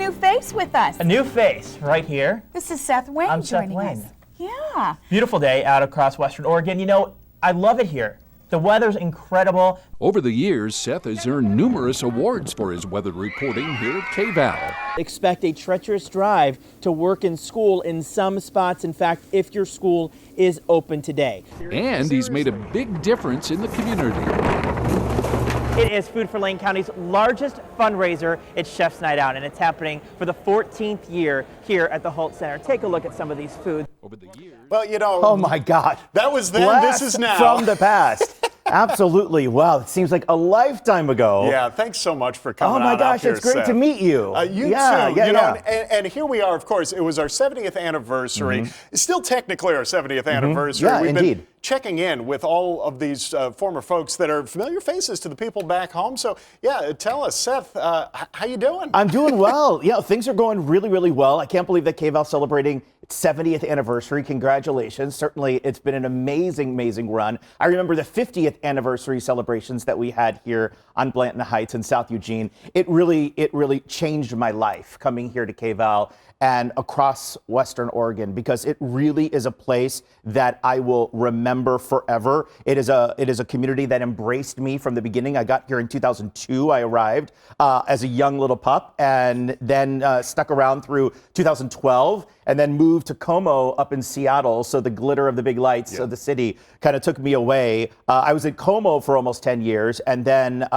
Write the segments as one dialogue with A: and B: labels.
A: new face with us.
B: A new face right here.
A: This is Seth Wayne
B: I'm Seth
A: joining
B: Wayne.
A: us. Yeah.
B: Beautiful day out across Western Oregon. You know, I love it here. The weather's incredible.
C: Over the years, Seth has earned numerous awards for his weather reporting here at KVAL.
D: Expect a treacherous drive to work and school in some spots. In fact, if your school is open today.
C: And he's made a big difference in the community.
D: It is Food for Lane County's largest fundraiser. It's Chef's Night Out, and it's happening for the 14th year here at the Holt Center. Take a look at some of these foods.
C: Over the years.
E: Well, you know.
F: Oh my God.
E: That was then,
F: Blast
E: this is now.
F: From the past. Absolutely. Wow. It seems like a lifetime ago.
E: Yeah, thanks so much for coming
F: Oh my
E: on
F: gosh,
E: up here,
F: it's great
E: Seth.
F: to meet you.
E: You
F: yeah,
E: too.
F: Yeah,
E: you know,
F: yeah.
E: and here we are, of course, it was our 70th anniversary. It's still technically our 70th anniversary.
F: Yeah,
E: We've
F: indeed.
E: been checking in with all of these former folks that are familiar faces to the people back home. So, yeah, tell us, Seth, how you doing?
F: I'm doing well. Yeah, things are going really, really well. I can't believe that KVAL celebrating its 70th anniversary. Congratulations. Certainly, it's been an amazing, amazing run. I remember the 50th anniversary celebrations that we had here on Blanton Heights in South Eugene. It really changed my life coming here to KVAL and across Western Oregon, because it really is a place that I will remember forever. It is a community that embraced me from the beginning. I got here in 2002. I arrived as a young little pup, and then stuck around through 2012, and then moved to Como up in Seattle. So the glitter of the big lights of the city kind of took me away. I was in Como for almost 10 years, and then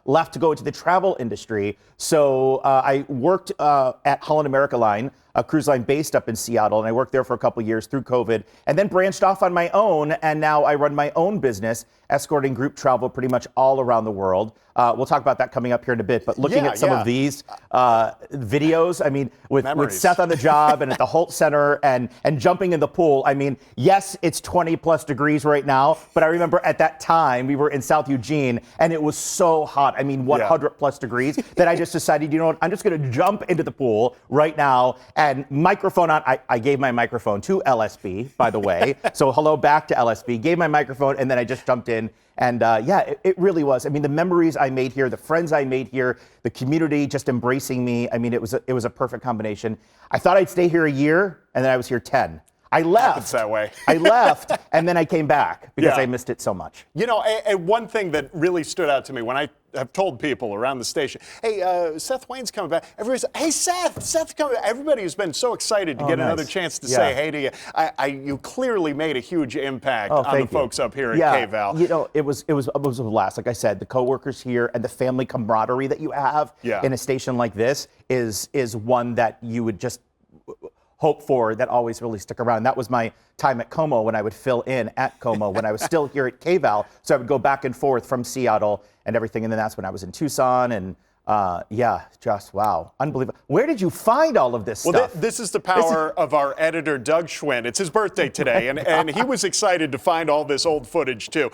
F: left to go into the travel industry. So I worked at Holland America Line, a cruise line based up in Seattle, and I worked there for a couple years through COVID, and then branched off on my own, and now I run my own business, escorting group travel pretty much all around the world. We'll talk about that coming up here in a bit, but looking at some of these videos, I mean, with Seth on the job and at the Holt Center and jumping in the pool, I mean, yes, it's 20 plus degrees right now, but I remember at that time we were in South Eugene and it was so hot, I mean, 100 plus degrees, that I just decided, you know what, I'm just gonna jump into the pool right now, and microphone on. I gave my microphone to LSB, by the way, so hello back to LSB, gave my microphone, and then I just jumped in. And yeah, it really was. I mean, the memories I made here, the friends I made here, the community just embracing me. I mean, it was a perfect combination. I thought I'd stay here a year, and then I was here 10. I left.
E: Happens that way.
F: I left, and then I came back because I missed it so much.
E: You know, and one thing that really stood out to me when I have told people around the station, hey, Seth Wayne's coming back. Everybody says, hey, Seth's coming back. Everybody has been so excited to get another chance to say hey to you. You clearly made a huge impact on the folks up here at KVAL.
F: You know, it was a blast. Like I said, the coworkers here and the family camaraderie that you have in a station like this is one that you would just hope for, that always really stick around. That was my time at Como, when I would fill in at Como when I was still here at KVAL. So I would go back and forth from Seattle and everything. And then that's when I was in Tucson, and just wow, unbelievable. Where did you find all of this stuff?
E: Well, this is the power of our editor, Doug Schwinn. It's his birthday today, and he was excited to find all this old footage, too.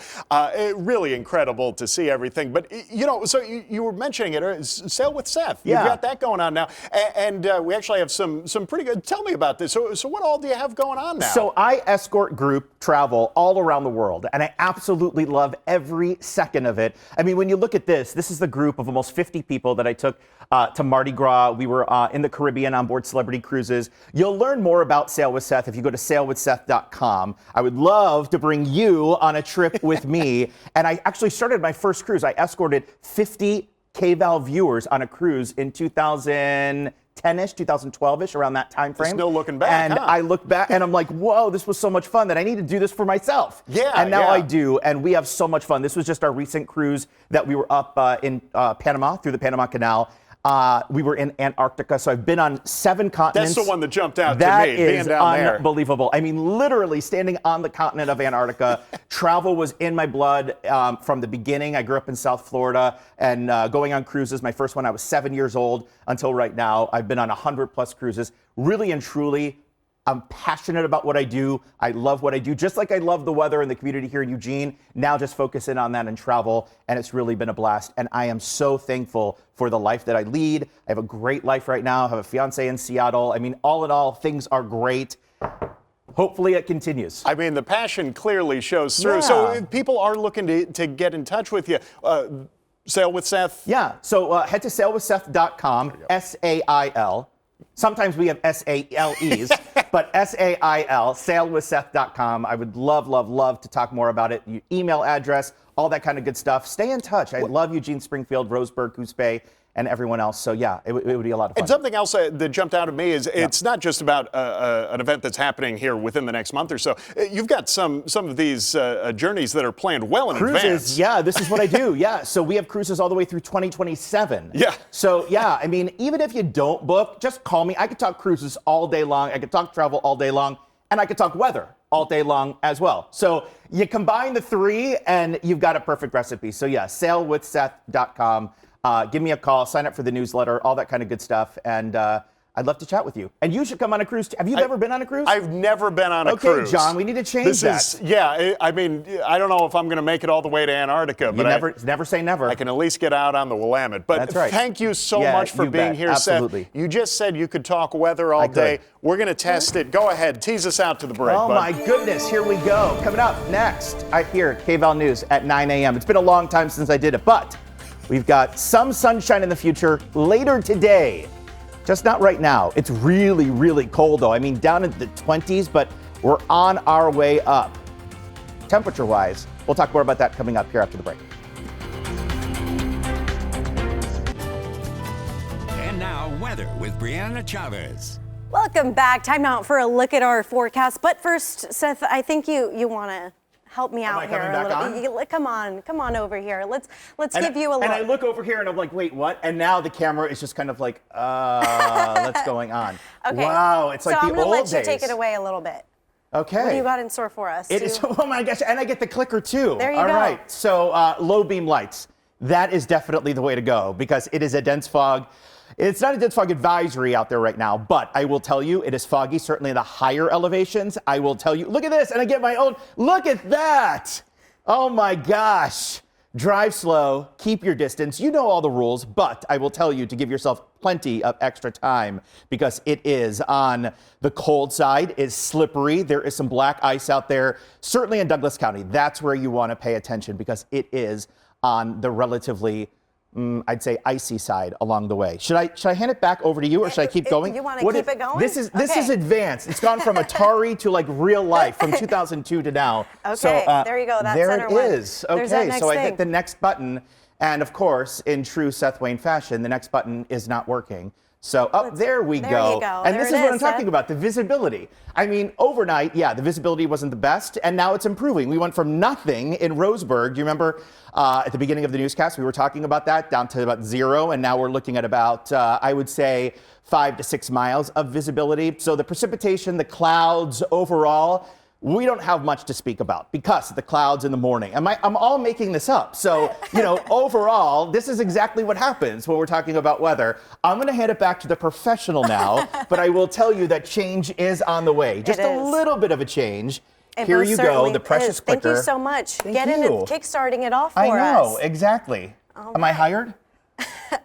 E: Really incredible to see everything. But, you know, so you were mentioning it, Sail with Seth. You've got that going on now. And we actually have some pretty good, tell me about this. So what all do you have going on now?
F: So I escort group travel all around the world, and I absolutely love every second of it. I mean, when you look at this is the group of almost 50 people that I took to Mardi Gras. We were in the Caribbean on board celebrity cruises. You'll learn more about Sail with Seth if you go to sailwithseth.com. I would love to bring you on a trip with me. And I actually started my first cruise. I escorted 50 KVAL viewers on a cruise in 2010-ish, 2012-ish, around that time frame.
E: Still looking back,
F: and I look back and I'm like, whoa, this was so much fun that I need to do this for myself. And now I do, and we have so much fun. This was just our recent cruise that we were up in Panama, through the Panama Canal. We were in Antarctica, so I've been on 7 continents.
E: That's the one that jumped out to me,
F: That
E: being
F: is
E: down there.
F: unbelievable. I mean, literally standing on the continent of Antarctica. Travel was in my blood from the beginning. I grew up in South Florida, and going on cruises. My first one, I was 7 years old until right now. I've been on 100 plus cruises. Really and truly, I'm passionate about what I do. I love what I do, just like I love the weather and the community here in Eugene. Now just focus in on that and travel, and it's really been a blast. And I am so thankful for the life that I lead. I have a great life right now. I have a fiance in Seattle. I mean, all in all, things are great. Hopefully it continues.
E: I mean, the passion clearly shows through. So people are looking to get in touch with you. Sail with Seth?
F: Yeah, so head to sailwithseth.com, S-A-I-L. Sometimes we have S-A-L-Es, but S-A-I-L, sailwithseth.com. I would love to talk more about it. Your email address, all that kind of good stuff. Stay in touch. I love Eugene, Springfield, Roseburg, Coos, and everyone else. So yeah, it would be a lot of fun.
E: And something else that jumped out at me is it's not just about an event that's happening here within the next month or so. You've got some of these journeys that are planned well in advance.
F: Cruises, yeah, this is what I do. Yeah, so we have cruises all the way through 2027.
E: Yeah.
F: So yeah, I mean, even if you don't book, just call me. I could talk cruises all day long. I could talk travel all day long, and I could talk weather all day long as well. So you combine the three, and you've got a perfect recipe. So yeah, sailwithseth.com. Give me a call, sign up for the newsletter, all that kind of good stuff, and I'd love to chat with you. And you should come on a cruise. Have you ever been on a cruise?
E: I've never been on a cruise.
F: Okay, John, we need to change that.
E: I mean, I don't know if I'm going to make it all the way to Antarctica, but
F: never say never.
E: I can at least get out on the Willamette. But
F: That's right.
E: Thank you so much for being here,
F: Absolutely.
E: Seth. You just said you could talk weather all day. We're going to test it. Go ahead, tease us out to the break.
F: Oh my goodness, here we go. Coming up next, here at KVAL News at 9 a.m. It's been a long time since I did it, but we've got some sunshine in the future later today. Just not right now. It's really cold though. I mean, down in the 20s, but we're on our way up. Temperature-wise, we'll talk more about that coming up here after the break.
G: And now, weather with Briana Chavez.
H: Welcome back. Time now for a look at our forecast. But first, Seth, I think you want to help me out here a little. Come on over here. Let's give you a look.
F: And I look over here and I'm like, wait, what? And now the camera is just kind of like, what's going on?
H: Okay.
F: Wow, it's like the old days.
H: So I'm going to let you take it away a little bit.
F: Okay.
H: What do you got in store for us?
F: It is, oh my gosh, and I get the clicker too.
H: There you go.
F: All right, so low beam lights. That is definitely the way to go because it is a dense fog. It's not a dense fog advisory out there right now, but I will tell you it is foggy, certainly in the higher elevations. I will tell you, look at this, and I get my own, look at that. Oh my gosh. Drive slow, keep your distance. You know all the rules, but I will tell you to give yourself plenty of extra time because it is on the cold side, it's slippery. There is some black ice out there, certainly in Douglas County. That's where you want to pay attention because it is on the relatively I'd say icy side along the way. Should I hand it back over to you or should I keep going?
H: You want to keep it going?
F: This is advanced. It's gone from Atari to like real life from 2002 to now.
H: Okay,
F: so,
H: there you go. That's
F: there
H: center
F: it
H: one.
F: is. Okay,
H: There's that next
F: so I
H: thing.
F: hit the next button, and of course, in true Seth Wayne fashion, the next button is not working. So there we
H: there
F: go.
H: you go.
F: And
H: There
F: this
H: it
F: is what
H: is,
F: I'm talking
H: Seth.
F: about, the visibility. I mean, overnight, yeah, the visibility wasn't the best, and now it's improving. We went from nothing in Roseburg. Do you remember at the beginning of the newscast, we were talking about that, down to about 0, and now we're looking at about, I would say, 5 to 6 miles of visibility. So the precipitation, the clouds overall, we don't have much to speak about because of the clouds in the morning. I'm all making this up. So, overall, this is exactly what happens when we're talking about weather. I'm going to hand it back to the professional now, but I will tell you that change is on the way. Just a little bit of a change. Here you go, the precious clicker.
H: Thank you so much.
F: Thank
H: into
F: you.
H: kickstarting it off for
F: I know,
H: us.
F: exactly. Am I hired?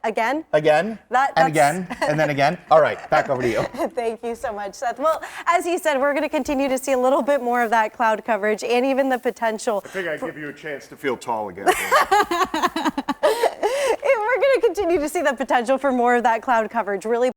H: Again?
F: Again? And again? And then again? All right, back over to you.
H: Thank you so much, Seth. Well, as you said, we're going to continue to see a little bit more of that cloud coverage and even the potential.
E: I think I'd give you a chance to feel tall again.
H: We're going to continue to see the potential for more of that cloud coverage really